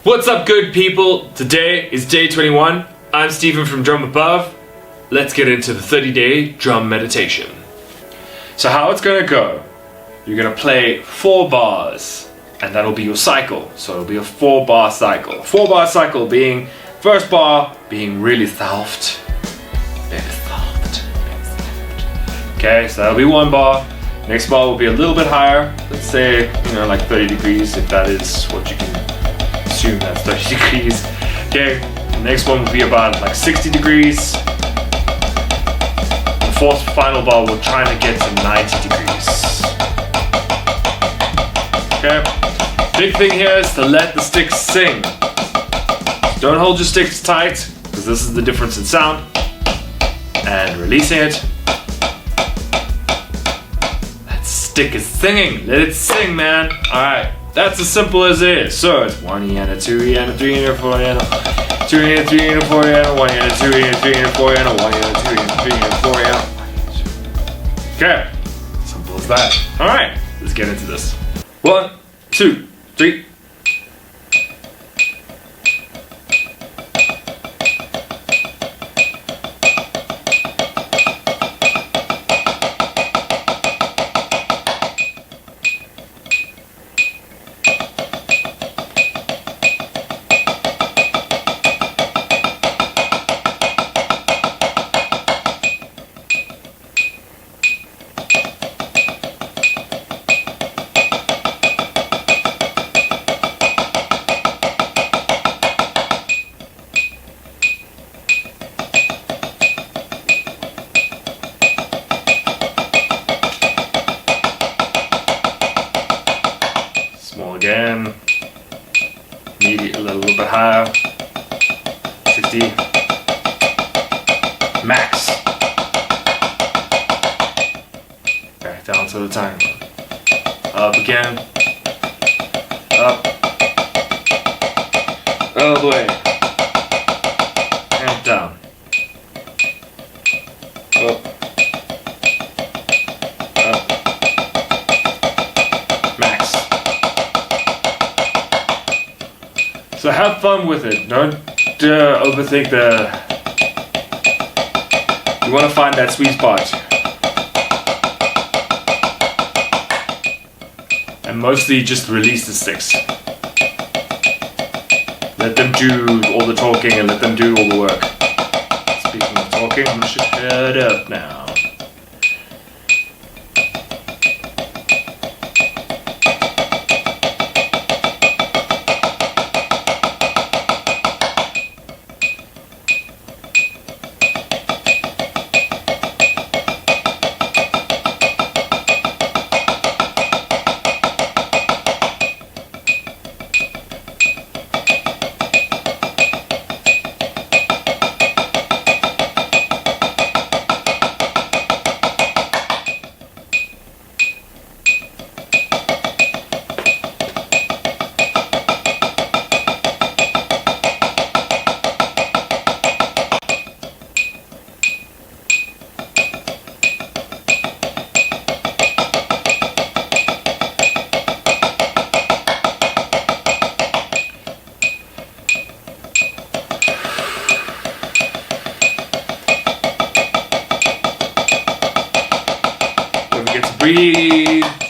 What's up, good people? Today is day 21. I'm Stephen from Drum Above. Let's get into the 30-day drum meditation. So how it's gonna go, you're gonna play 4 bars, and that'll be your cycle. So it'll be a 4-bar cycle. 4-bar cycle being, first bar being really soft. Very soft. Okay, so that'll be 1 bar. Next bar will be a little bit higher. Let's say, like 30 degrees, if that is what you can assume that's 30 degrees. Okay, the next one will be about like 60 degrees. The 4th final bar will try to get to 90 degrees. Okay, big thing here is to let the sticks sing. Don't hold your sticks tight, because this is the difference in sound. And releasing it. That stick is singing, let it sing, man. Alright. That's as simple as it is. So it's 1 and a 2 and a 3 and a 4 and a 2 and a 3 and a 4 and a 1 and a 2 and a 3 and a 4 and a 1 and a 2 and a 3 and a 4 and a. Okay, simple as that. All right, let's get into this. 1, 2, 3. Small again, medium, a little bit higher, 60, max. Back down to the timer. Up again, up, all the way, and down, up. So have fun with it. Don't overthink you want to find that sweet spot. And mostly just release the sticks. Let them do all the talking and let them do all the work. Speaking of talking, I'm gonna shut up now.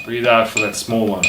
Breathe out for that small one.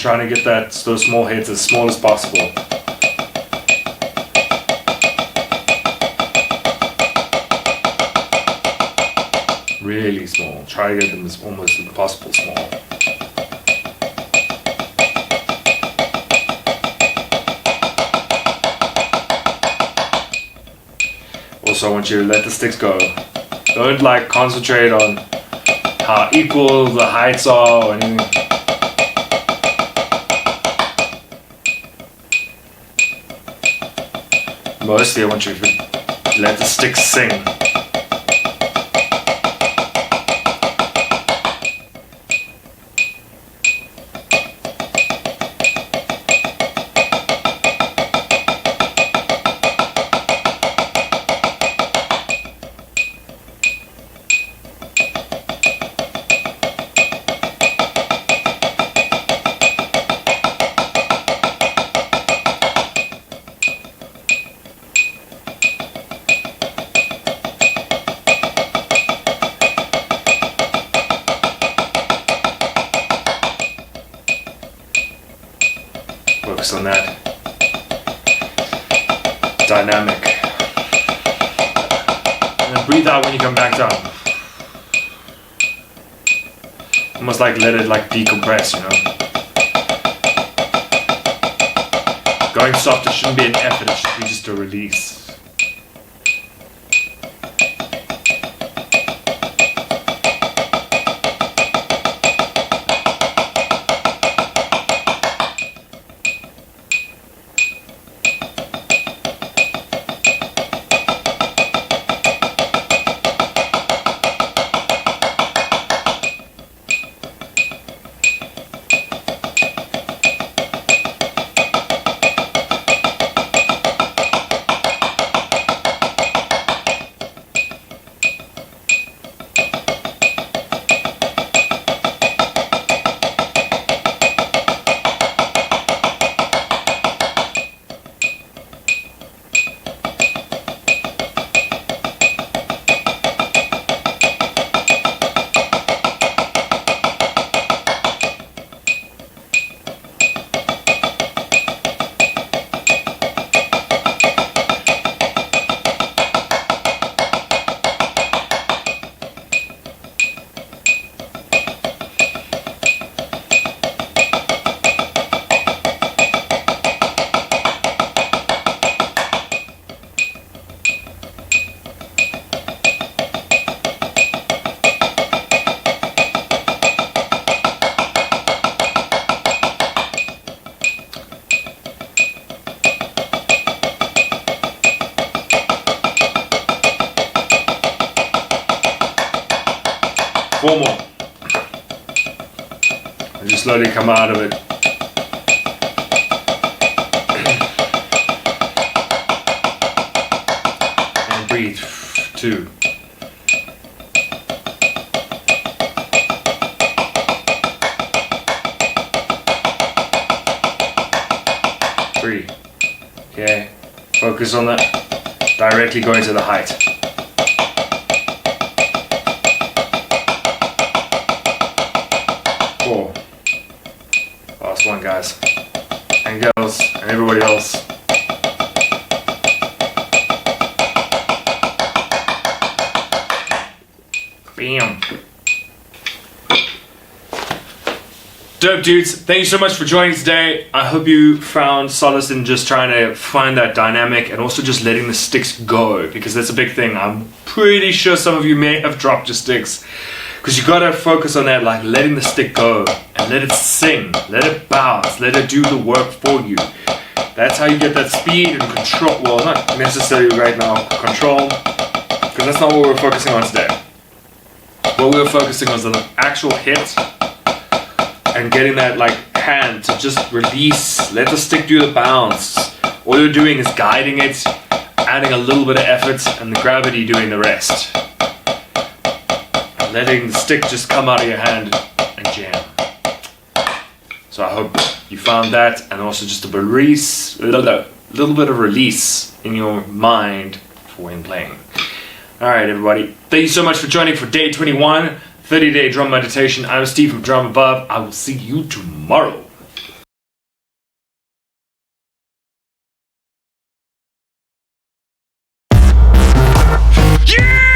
trying to get those small hits as small as possible. Really small. Try to get them as almost as possible small. Also, I want you to let the sticks go. Don't like concentrate on how equal the heights are or anything. Mostly I want you to let the sticks sing. Focus on that dynamic. And then breathe out when you come back down. Almost like let it like decompress, you know. Going soft, it shouldn't be an effort, it should be just a release. Four more. And just slowly come out of it. And breathe. 2. Three. Okay. Focus on that. Directly going to the height. 4. Last one, guys. And girls, and everybody else. Bam. Dope dudes, thank you so much for joining today. I hope you found solace in just trying to find that dynamic and also just letting the sticks go, because that's a big thing. I'm pretty sure some of you may have dropped your sticks, because you gotta focus on that, like letting the stick go and let it sing, let it bounce, let it do the work for you. That's how you get that speed and control. Well, not necessarily right now control, because that's not what we're focusing on today. What we were focusing on was the actual hit and getting that like hand to just release, let the stick do the bounce. All you're doing is guiding it, adding a little bit of effort, and the gravity doing the rest. And letting the stick just come out of your hand and jam. So I hope you found that, and also just a release, a little bit of release in your mind for when playing. Alright everybody, thank you so much for joining for day 21, 30-day drum meditation. I'm Steve from Drum Above. I will see you tomorrow. Yeah!